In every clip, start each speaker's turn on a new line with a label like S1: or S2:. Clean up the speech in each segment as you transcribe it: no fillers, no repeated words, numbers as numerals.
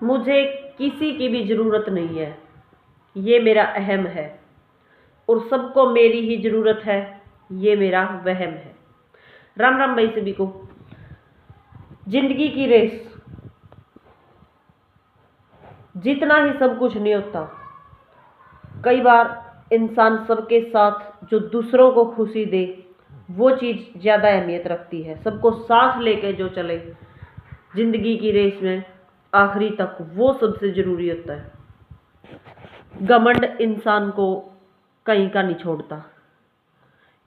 S1: मुझे किसी की भी ज़रूरत नहीं है, ये मेरा अहम है। और सबको मेरी ही ज़रूरत है, ये मेरा वहम है। राम राम भाई सभी को। जिंदगी की रेस, जीतना ही सब कुछ नहीं होता। कई बार इंसान सबके साथ जो दूसरों को खुशी दे वो चीज़ ज़्यादा अहमियत रखती है। सबको साथ लेके जो चले जिंदगी की रेस में आखिरी तक, वो सबसे ज़रूरी होता है। घमंड इंसान को कहीं का नहीं छोड़ता।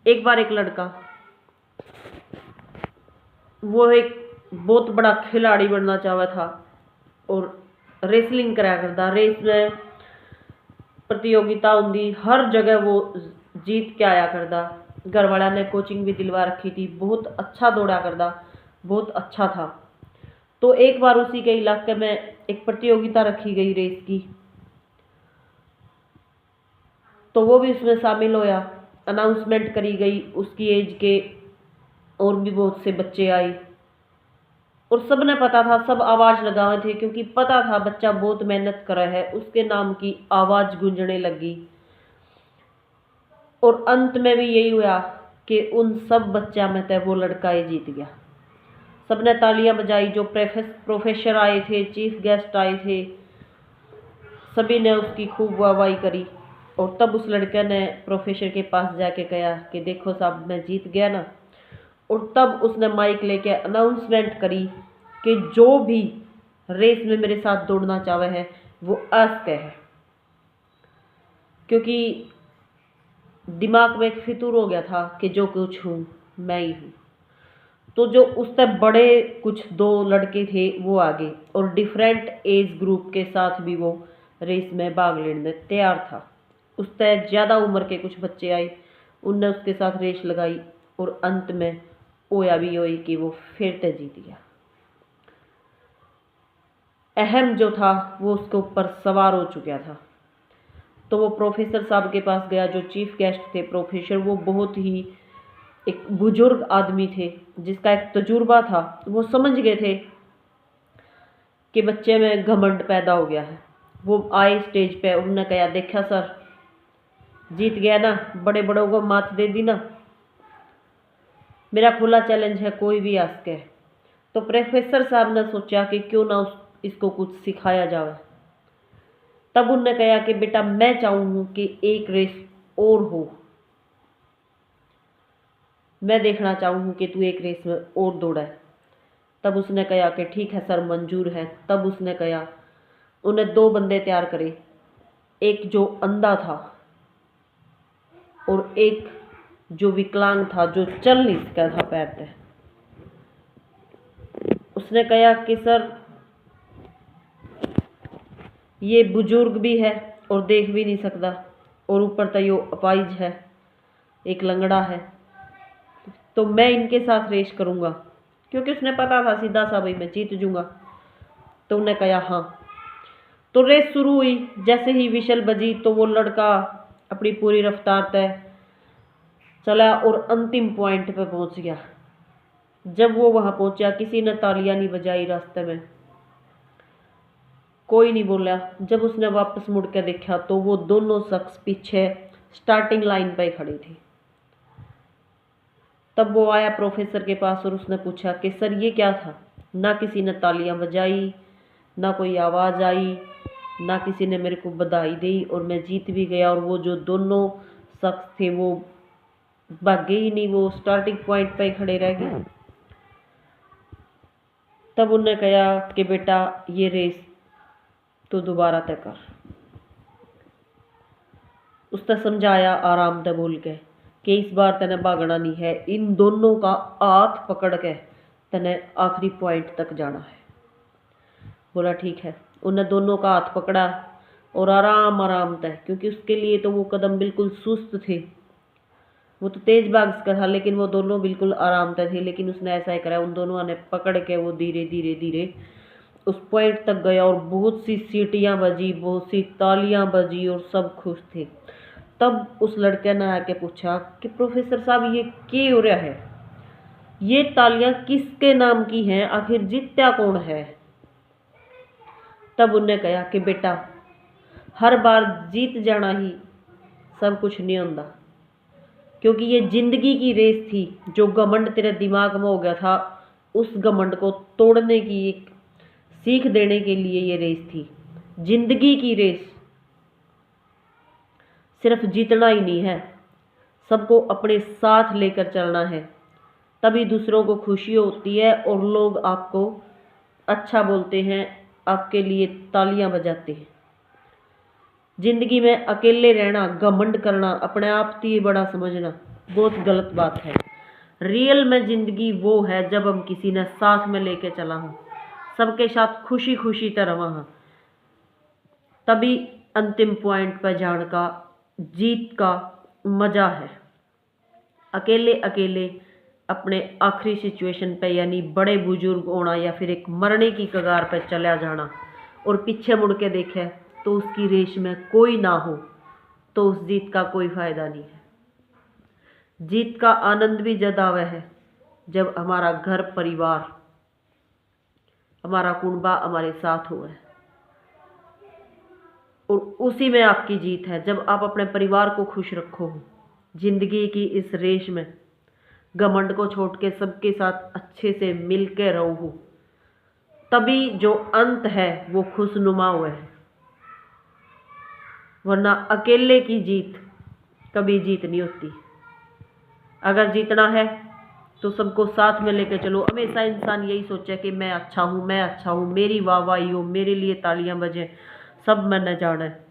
S1: एक बार एक लड़का, वो एक बहुत बड़ा खिलाड़ी बनना चाहता था और रेसलिंग करा करता। रेस में प्रतियोगिता होंगी, हर जगह वो जीत के आया करता। घर वाला ने कोचिंग भी दिलवा रखी थी, बहुत अच्छा दौड़ा करता, बहुत अच्छा था। तो एक बार उसी के इलाके में एक प्रतियोगिता रखी गई रेस की, तो वो भी उसमें शामिल होया। अनाउंसमेंट करी गई, उसकी एज के और भी बहुत से बच्चे आए और सबने पता था, सब आवाज़ लगाए थे क्योंकि पता था बच्चा बहुत मेहनत कर रहा है। उसके नाम की आवाज़ गूंजने लगी और अंत में भी यही हुआ कि उन सब बच्चा में से वो लड़का ही जीत गया। सबने तालियां बजाई, जो प्रोफेसर आए थे, चीफ गेस्ट आए थे, सभी ने उसकी खूब वाहवाही करी। और तब उस लड़के ने प्रोफेसर के पास जाके कहा कि देखो साहब, मैं जीत गया ना। और तब उसने माइक लेके अनाउंसमेंट करी कि जो भी रेस में मेरे साथ दौड़ना चाहे है वो अस्क है। क्योंकि दिमाग में एक फितूर हो गया था कि जो कुछ हूँ मैं ही हूँ। तो जो उससे बड़े कुछ दो लड़के थे वो आगे, और डिफरेंट एज ग्रुप के साथ भी वो रेस में भाग लेने तैयार था। उससे ज़्यादा उम्र के कुछ बच्चे आए, उनने उसके साथ रेस लगाई और अंत में होया भी होई कि वो फिर से जीत गया। अहम जो था वो उसके ऊपर सवार हो चुका था। तो वो प्रोफेसर साहब के पास गया, जो चीफ गेस्ट थे प्रोफेसर। वो बहुत ही एक बुजुर्ग आदमी थे जिसका एक तजुर्बा था। वो समझ गए थे कि बच्चे में घमंड पैदा हो गया है। वो आए स्टेज पे, उन्होंने कहा देखा सर, जीत गया ना, बड़े बड़ों को मात दे दी ना, मेरा खुला चैलेंज है, कोई भी आ सके। तो प्रोफेसर साहब ने सोचा कि क्यों ना इसको कुछ सिखाया जाए। तब उन्होंने कहा कि बेटा, मैं चाहूँ कि एक रेस और हो, मैं देखना चाहूँ कि तू एक रेस में और दौड़ा है। तब उसने कहा कि ठीक है सर, मंजूर है। तब उसने कहा, उन्हें दो बंदे तैयार करे, एक जो अंधा था और एक जो विकलांग था, जो चल नहीं सकता था पैर से। उसने कहा कि सर, ये बुजुर्ग भी है और देख भी नहीं सकता, और ऊपर तो यो अपाहिज है, एक लंगड़ा है, तो मैं इनके साथ रेस करूँगा। क्योंकि उसने पता था सीधा सा, भाई मैं जीत जूँगा। तो उन्हें कहा हाँ। तो रेस शुरू हुई। जैसे ही विशल बजी तो वो लड़का अपनी पूरी रफ्तार तय चला और अंतिम पॉइंट पे पहुंच गया। जब वो वहां पहुंचा, किसी ने तालियां नहीं बजाई, रास्ते में कोई नहीं बोला। जब उसने वापस मुड़ के देखा तो वो दोनों शख्स पीछे स्टार्टिंग लाइन पे खड़े थे। तब वो आया प्रोफेसर के पास और उसने पूछा कि सर ये क्या था। ना किसी ने तालियां बजाई, ना कोई आवाज़ आई, ना किसी ने मेरे को बधाई दी, और मैं जीत भी गया। और वो जो दोनों शख्स थे वो भागे ही नहीं, वो स्टार्टिंग पॉइंट पे खड़े रह गए। तब उन्होंने कहा कि बेटा, ये रेस तो दोबारा तय कर। उसने समझाया आराम से बोल के कि इस बार तेने भागना नहीं है, इन दोनों का हाथ पकड़ के तेने आखिरी पॉइंट तक जाना है। बोला ठीक है। उन्हें दोनों का हाथ पकड़ा और आराम आराम तय, क्योंकि उसके लिए तो वो कदम बिल्कुल सुस्त थे। वो तो तेज भाग का था, लेकिन वो दोनों बिल्कुल आराम तय थे। लेकिन उसने ऐसा ही करा, उन दोनों ने पकड़ के वो धीरे धीरे धीरे उस पॉइंट तक गया। और बहुत सी सीटियां बजी, बहुत सी तालियां बजी और सब खुश थे। तब उस लड़के ने आके पूछा कि प्रोफेसर साहब, ये क्या हो रहा है, ये तालियां किसके नाम की हैं, आखिर जीता कौन है। तब उन्हें कहा कि बेटा, हर बार जीत जाना ही सब कुछ नहीं होता, क्योंकि ये जिंदगी की रेस थी। जो घमंड तेरे दिमाग में हो गया था, उस घमंड को तोड़ने की एक सीख देने के लिए ये रेस थी। जिंदगी की रेस सिर्फ जीतना ही नहीं है, सबको अपने साथ लेकर चलना है, तभी दूसरों को खुशी होती है और लोग आपको अच्छा बोलते हैं, आपके लिए तालियां बजाते हैं। जिंदगी में अकेले रहना, घमंड करना, अपने आप ही बड़ा समझना बहुत गलत बात है। रियल में जिंदगी वो है जब हम किसी ने साथ में लेके चला हो, सबके साथ खुशी खुशी तरह वहाँ, तभी अंतिम पॉइंट पर जाने का, जीत का मजा है। अकेले अकेले अपने आखिरी सिचुएशन पे, यानी बड़े बुजुर्ग होना या फिर एक मरने की कगार पर चला जाना और पीछे मुड़ के देखे तो उसकी रेस में कोई ना हो, तो उस जीत का कोई फायदा नहीं है। जीत का आनंद भी जब आवे है जब हमारा घर परिवार, हमारा कुनबा हमारे साथ हुआ है, और उसी में आपकी जीत है जब आप अपने परिवार को खुश रखो। जिंदगी की इस रेस में घमंड को छोड़ के सबके साथ अच्छे से मिल के रहो, तभी जो अंत है वो खुशनुमा हुआ है। वरना अकेले की जीत कभी जीत नहीं होती। अगर जीतना है तो सबको साथ में लेकर चलो। हमेशा इंसान यही सोचे कि मैं अच्छा हूँ, मैं अच्छा हूँ, मेरी वाहवाही हो, मेरे लिए तालियां बजे, सब मैंने जाना है।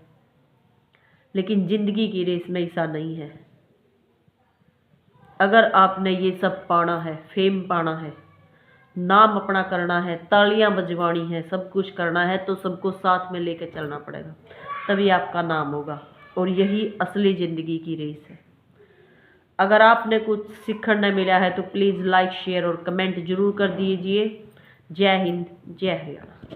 S1: लेकिन जिंदगी की रेस में ऐसा नहीं है। अगर आपने ये सब पाना है, फेम पाना है, नाम अपना करना है, तालियां बजवानी है, सब कुछ करना है, तो सबको साथ में लेकर चलना पड़ेगा, तभी आपका नाम होगा। और यही असली ज़िंदगी की रेस है। अगर आपने कुछ सीखने मिला है तो प्लीज़ लाइक, शेयर और कमेंट जरूर कर दीजिए। जय हिंद, जय हरियाणा।